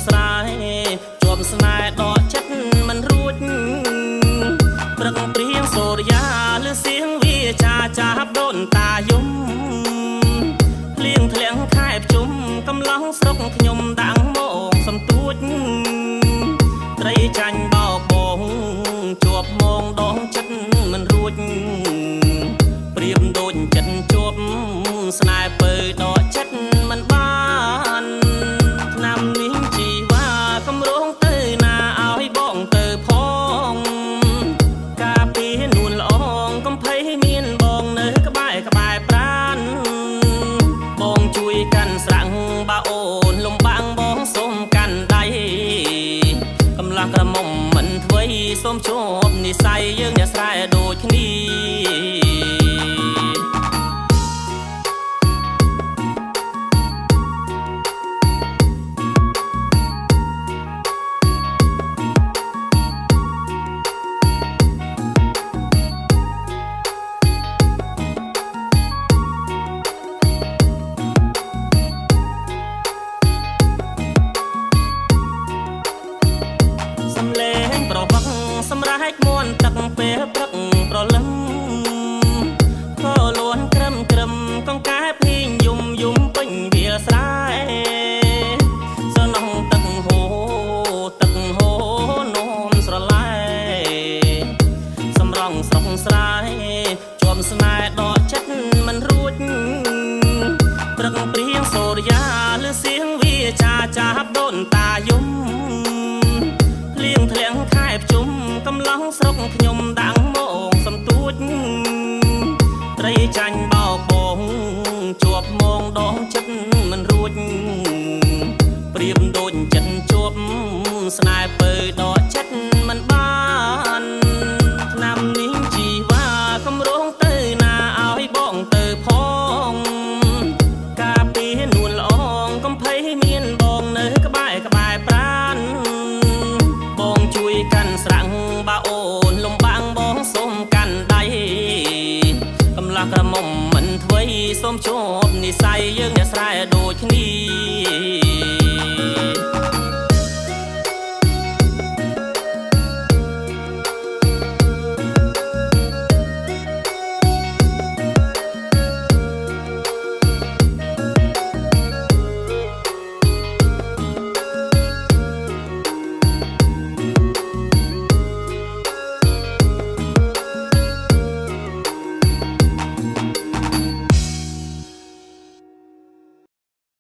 ស្រ័យជាប់ស្នេហ៍ដកចិត្តមិនរួចព្រឹកព្រៀងសូរិយាឬសៀងវាចាចាប់ដូនតាយំភ្លៀងធ្លាក់ខែភ្ជុំកំឡោះស្រុកខ្ញុំដាំងមកសំទួចត្រីចាញ់បោកបងជាប់មងដងចិត្តមិនរួចព្រៀបដូចចិត្តជាប់ស្នេហ៍ពើដកចិត្តមិនបានឆ្នាំនេះជីវ៉ាកំរងទៅណាឲ្យបងទៅផងការពីនួនល្អងកំភៃមានបងនៅក្បែរប្រានបងជួយកាន់ស្រាំងបាអូនលំបាំងបងសូមកាន់ដៃកំឡះក្រមុំមិនធ្វេសូមជួបនិស័យយើងអ្នកស្រែដូចគ្នាសំឡេងប្រវឹកសម្រែកមួនទឹកពេលព្រឹកប្រលឹមក៏លួនក្រឹមកង្កែភីងយំពេញវាលស្រែសនងទឹកហូនោមស្រលែសម្រងស្រុកស្រែជាប់ស្នេហ៍ដកចិត្តមិនរួចព្រឹកព្រៀងសូរិយាឬសៀងវាចាចាប់ដូនតាយំភ្លៀងធ្លាក់ខែភ្ជុំកំឡោះស្រុកខ្ញុំដាំងមកសំទួចត្រីចាញ់បោកបងជាប់មងដងចិត្តមិនរួចព្រៀបដូចចិត្តជាប់ស្នេហ៍ពើដកចិត្តមិនបានឆ្នាំនេះជីវ៉ាកំរងទៅណាឲ្យបងទៅផងការពីនួនល្អងកំភៃមានបងនៅក្បែរប្រានបងជួយកាន់ស្រាំងបាអូនលំបាំងបងសូមកាន់ដៃកំឡះក្រមុំមិនធ្វេសូមជួបនិស័យយើងអ្នកស្រែដូចគ្នា